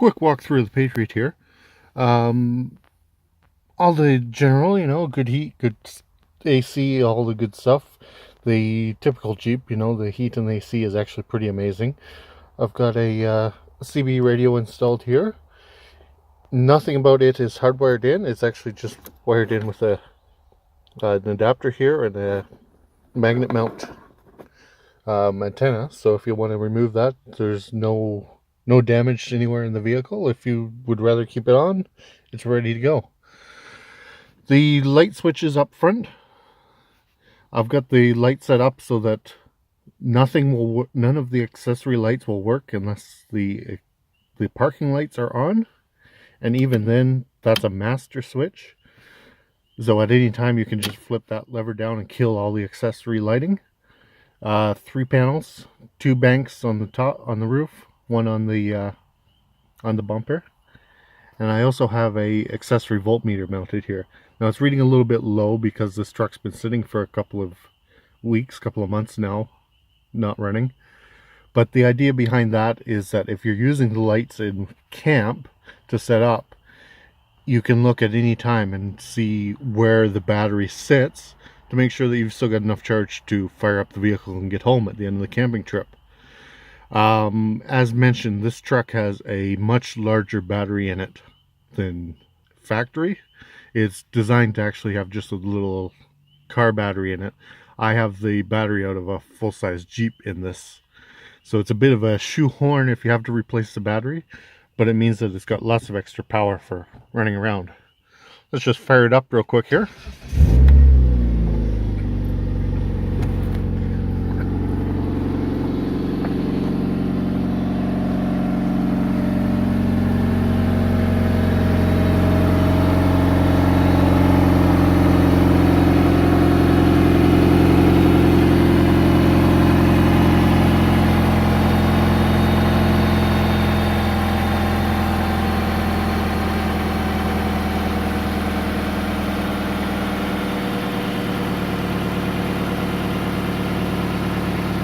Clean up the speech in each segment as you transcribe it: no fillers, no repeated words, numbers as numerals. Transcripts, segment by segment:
quick walkthrough of the Patriot here. Um, all the general, good heat, good AC, all the good stuff. The typical Jeep, the heat and the AC is actually pretty amazing. I've got a CB radio installed here. Nothing about it is hardwired in. It's actually just wired in with an adapter here and a magnet mount antenna. So if you want to remove that, there's no damage anywhere in the vehicle. If you would rather keep it on, it's ready to go. The light switches up front. I've got the light set up so that none of the accessory lights will work unless the parking lights are on, and even then that's a master switch. So at any time you can just flip that lever down and kill all the accessory lighting. 3 panels, 2 banks on the top, on the roof, one on the bumper, and I also have a accessory voltmeter mounted here. Now it's reading a little bit low because this truck's been sitting for a couple of months now, not running. But the idea behind that is that if you're using the lights in camp to set up, you can look at any time and see where the battery sits to make sure that you've still got enough charge to fire up the vehicle and get home at the end of the camping trip. As mentioned, this truck has a much larger battery in it than factory. It's designed to actually have just a little car battery in it. I have the battery out of a full-size Jeep in this. So it's a bit of a shoehorn if you have to replace the battery, but it means that it's got lots of extra power for running around. Let's just fire it up real quick here.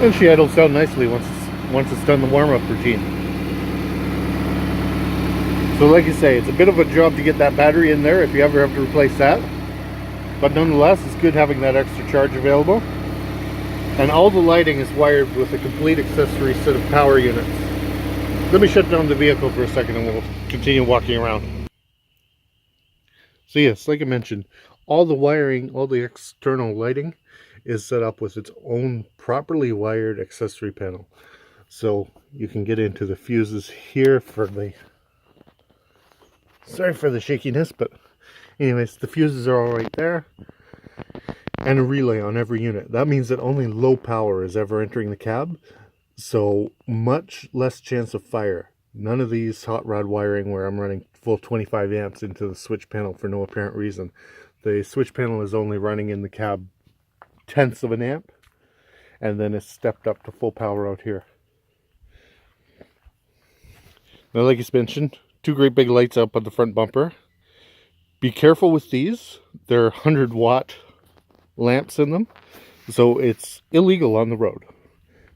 And she idles down nicely once it's done the warm-up routine. So like you say, it's a bit of a job to get that battery in there if you ever have to replace that. But nonetheless, it's good having that extra charge available. And all the lighting is wired with a complete accessory set of power units. Let me shut down the vehicle for a second and we'll continue walking around. So yes, like I mentioned, all the wiring, all the external lighting is set up with its own properly wired accessory panel. So you can get into the fuses here for the, sorry for the shakiness, but anyways, the fuses are all right there, and a relay on every unit. That means that only low power is ever entering the cab, so much less chance of fire. None of these hot rod wiring where I'm running full 25 amps into the switch panel for no apparent reason. The switch panel is only running in the cab tenths of an amp, and then it's stepped up to full power out here. Now, like I mentioned, 2 great big lights up on the front bumper. Be careful with these. There are 100-watt lamps in them, so it's illegal on the road.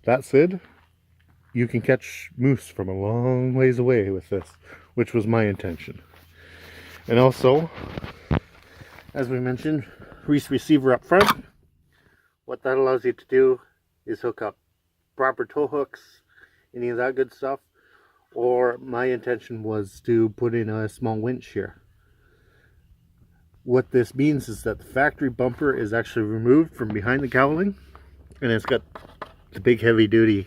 That said, you can catch moose from a long ways away with this, which was my intention. And also, as we mentioned, Reese receiver up front. What that allows you to do is hook up proper tow hooks, any of that good stuff. Or my intention was to put in a small winch here. What this means is that the factory bumper is actually removed from behind the cowling, and it's got the big heavy duty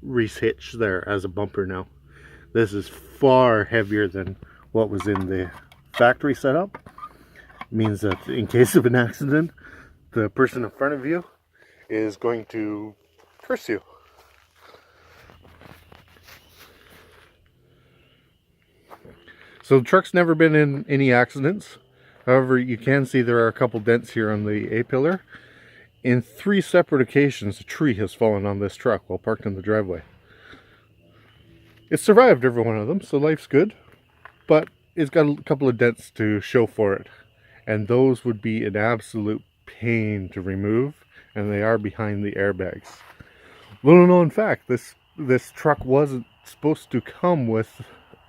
Reese hitch there as a bumper now. This is far heavier than what was in the factory setup. It means that in case of an accident, the person in front of you is going to curse you. So the truck's never been in any accidents. However, you can see there are a couple dents here on the A-pillar. In 3 separate occasions, a tree has fallen on this truck while parked in the driveway. It survived every one of them, so life's good. But it's got a couple of dents to show for it. And those would be an absolute pain to remove, and they are behind the airbags. Little known fact, this truck wasn't supposed to come with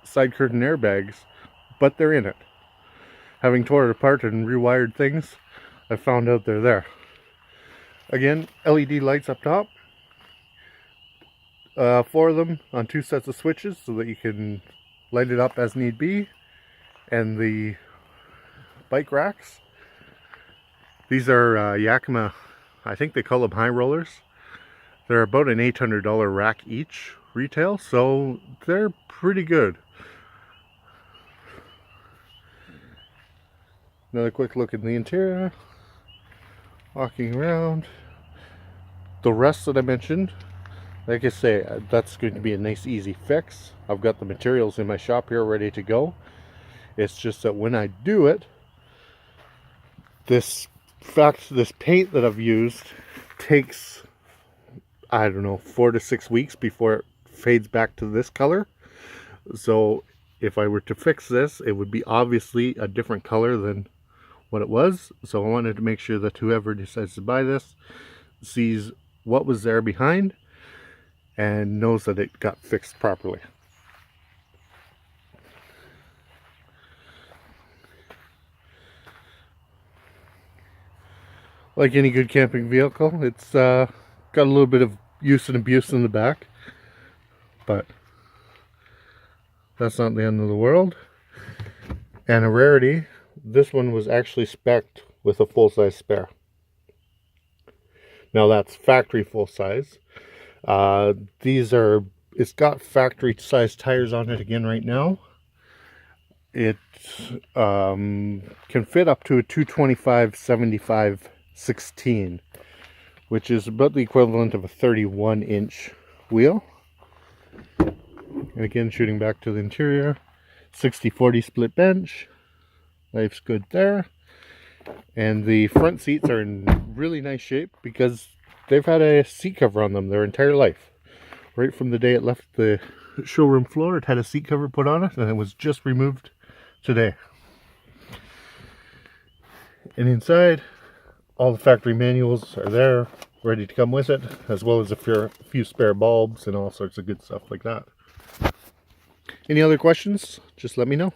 side curtain airbags, but they're in it. Having tore it apart and rewired things, I found out they're there. Again, LED lights up top. 4 of them on 2 sets of switches so that you can light it up as need be. And the bike racks. These are Yakima, I think they call them high rollers. They're about an $800 rack each retail, so they're pretty good. Another quick look in the interior. Walking around. The rest that I mentioned, like I say, that's going to be a nice easy fix. I've got the materials in my shop here ready to go. It's just that when I do it, this paint that I've used takes, I don't know, 4 to 6 weeks before it fades back to this color. So if I were to fix this, it would be obviously a different color than what it was. So I wanted to make sure that whoever decides to buy this sees what was there behind and knows that it got fixed properly. Like any good camping vehicle, it's got a little bit of use and abuse in the back, but that's not the end of the world. And a rarity, this one was actually spec'd with a full-size spare. Now that's factory full-size. It's got factory-sized tires on it again right now. It can fit up to a 225/75 16, which is about the equivalent of a 31-inch wheel. And again, shooting back to the interior, 60/40 split bench. Life's good there. And the front seats are in really nice shape because they've had a seat cover on them their entire life. Right from the day it left the showroom floor, it had a seat cover put on it, and it was just removed today. And inside, all the factory manuals are there, ready to come with it, as well as a few spare bulbs and all sorts of good stuff like that. Any other questions? Just let me know.